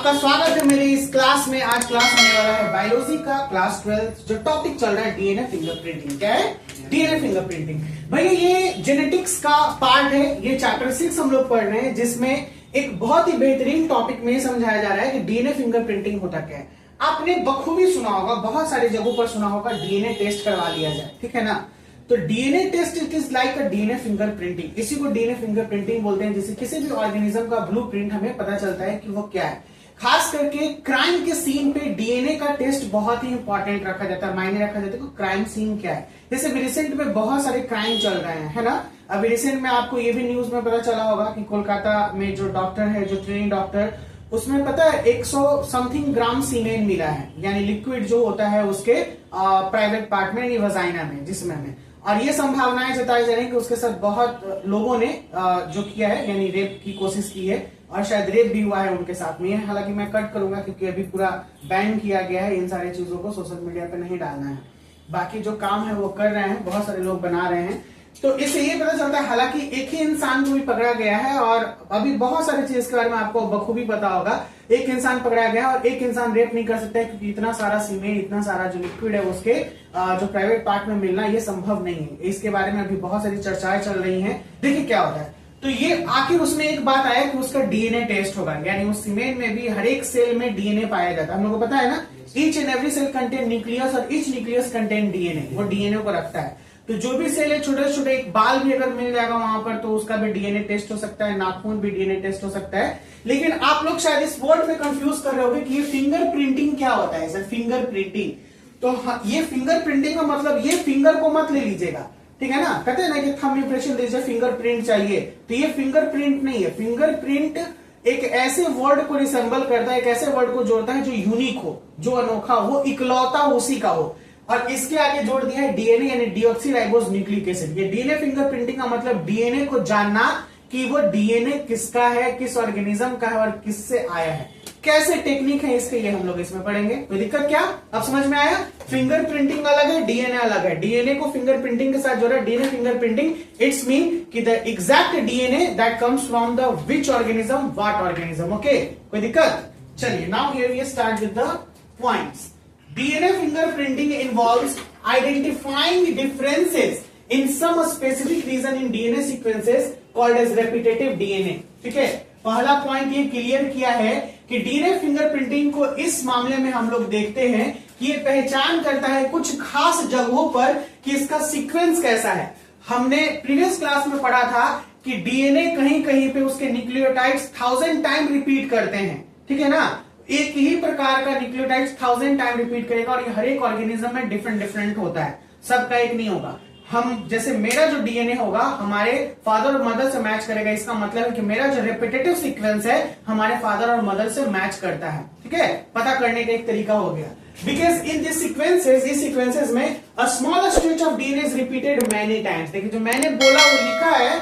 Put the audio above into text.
आपका स्वागत है मेरे इस क्लास में। आज क्लास होने वाला है बायोलॉजी का क्लास 12। जो टॉपिक चल रहा है डीएनए फिंगरप्रिंटिंग। क्या है? DNA fingerprinting. भैया ये जेनेटिक्स का पार्ट है। ये चैप्टर 6 हम लोग पढ़ रहे हैं, जिसमें एक बहुत ही बेहतरीन टॉपिक में समझाया जा रहा है कि डीएनए फिंगरप्रिंटिंग होता क्या है। आपने बखूबी सुना होगा, बहुत सारी जगहों पर सुना होगा, डीएनए टेस्ट करवा लिया जाए, ठीक है ना। तो DNA test it is like a DNA fingerprinting. इसी को डीएनए फिंगरप्रिंटिंग बोलते हैं, जिससे किसी भी ऑर्गेनिज्म का ब्लूप्रिंट हमें पता चलता है कि वो क्या है। खास करके क्राइम के सीन पे डीएनए का टेस्ट बहुत ही इंपॉर्टेंट रखा जाता है, मायने रखा जाता है कि क्राइम सीन क्या है। जैसे अभी रिसेंट में बहुत सारे क्राइम चल रहे हैं, है ना। अभी रिसेंट में आपको ये भी न्यूज में पता चला होगा कि कोलकाता में जो डॉक्टर है, जो ट्रेनिंग डॉक्टर, उसमें पता है 100 समथिंग ग्राम सीमेन मिला है, यानी लिक्विड जो होता है उसके प्राइवेट पार्ट में, यानी वजाइना में, जिस्म में। और ये संभावनाएं जताई जा रही है कि उसके साथ बहुत लोगों ने जो किया है, यानी रेप की कोशिश की है, और शायद रेप भी हुआ है उनके साथ में। हालांकि मैं कट करूंगा क्योंकि अभी पूरा बैन किया गया है, इन सारी चीजों को सोशल मीडिया पे नहीं डालना है। बाकी जो काम है वो कर रहे हैं, बहुत सारे लोग बना रहे हैं। तो इससे ये पता चलता है, हालांकि एक ही इंसान को भी पकड़ा गया है, और अभी बहुत सारी चीज के बारे में आपको बखूबी पता होगा। एक इंसान पकड़ा गया है और एक इंसान रेप नहीं कर सकता है, क्योंकि इतना सारा सीमेंट, इतना सारा जो लिक्विड है उसके जो प्राइवेट पार्ट में मिलना, ये संभव नहीं है। इसके बारे में अभी बहुत सारी चर्चाएं चल रही हैं। देखिए क्या होता है। तो ये आखिर उसमें एक बात आया कि उसका डीएनए टेस्ट होगा, यानी उस सीमेंट में भी हर एक सेल में डीएनए पाया जाता है। हम लोगों को पता है ना, each and every cell contain nucleus और ईच न्यूक्लियस कंटेन डीएनए। वो डीएनए को रखता है। तो जो भी सेल है, छोटे छोटे एक बाल भी अगर मिल जाएगा वहां पर, तो उसका भी डीएनए टेस्ट हो सकता है, नाखून भी डीएनए टेस्ट हो सकता है। लेकिन आप लोग शायद इस वर्ड में कंफ्यूज कर रहे होंगे कि ये फिंगर प्रिंटिंग क्या होता है। सर फिंगर प्रिंटिंग, तो ये फिंगर प्रिंटिंग का मतलब ये फिंगर को मत ले लीजिएगा, ठीक है ना। कहते हैं ना कि थंब इंप्रेशन दीजिए, फिंगरप्रिंट चाहिए, तो ये फिंगरप्रिंट नहीं है। फिंगरप्रिंट एक ऐसे वर्ड को रिसेंबल करता है, एक ऐसे वर्ड को जोड़ता है जो यूनिक हो, जो अनोखा हो, इकलौता उसी का हो। और इसके आगे जोड़ दिया है डीएनए, यानी डीऑक्सीराइबोस न्यूक्लिक एसिड। ये डीएनए फिंगरप्रिंटिंग का मतलब डीएनए को जानना कि वो डीएनए किसका है, किस ऑर्गेनिज्म का है और किससे आया है। कैसे टेक्निक है इसके, ये हम लोग इसमें पढ़ेंगे। कोई दिक्कत क्या? अब समझ में आया? फिंगरप्रिंटिंग अलग है, डीएनए अलग है। डीएनए को फिंगरप्रिंटिंग के साथ जोड़ा। डीएनए फिंगरप्रिंटिंग इट्स मीन कि the exact DNA that comes from the which organism, what organism. Okay, कोई दिक्कत? चलिए, now here we start with the points. DNA fingerprinting involves identifying differences in some specific region in DNA sequences called as repetitive DNA। ठीक है, पहला point ये clear किया है कि डीएनए फिंगरप्रिंटिंग को इस मामले में हम लोग देखते हैं कि ये पहचान करता है कुछ खास जगहों पर कि इसका सीक्वेंस कैसा है। हमने प्रीवियस क्लास में पढ़ा था कि डीएनए कहीं कहीं पे उसके न्यूक्लियोटाइड्स 1000 टाइम रिपीट करते हैं, ठीक है ना। एक ही प्रकार का न्यूक्लियोटाइड्स 1000 टाइम रिपीट करेगा, और ये हर एक ऑर्गेनिज्म में डिफरेंट डिफरेंट होता है, सबका एक नहीं होगा। हम जैसे मेरा जो डीएनए होगा हमारे फादर और मदर से मैच करेगा, इसका मतलब है कि मेरा जो रेपिटेटिव सीक्वेंस है हमारे फादर और मदर से मैच करता है, ठीक है। पता करने का एक तरीका हो गया। बिकॉज इन दिस सीक्वेंसेस, इस सीक्वेंसेस में a small stretch of DNA is repeated many times. देखिए जो मैंने बोला वो लिखा है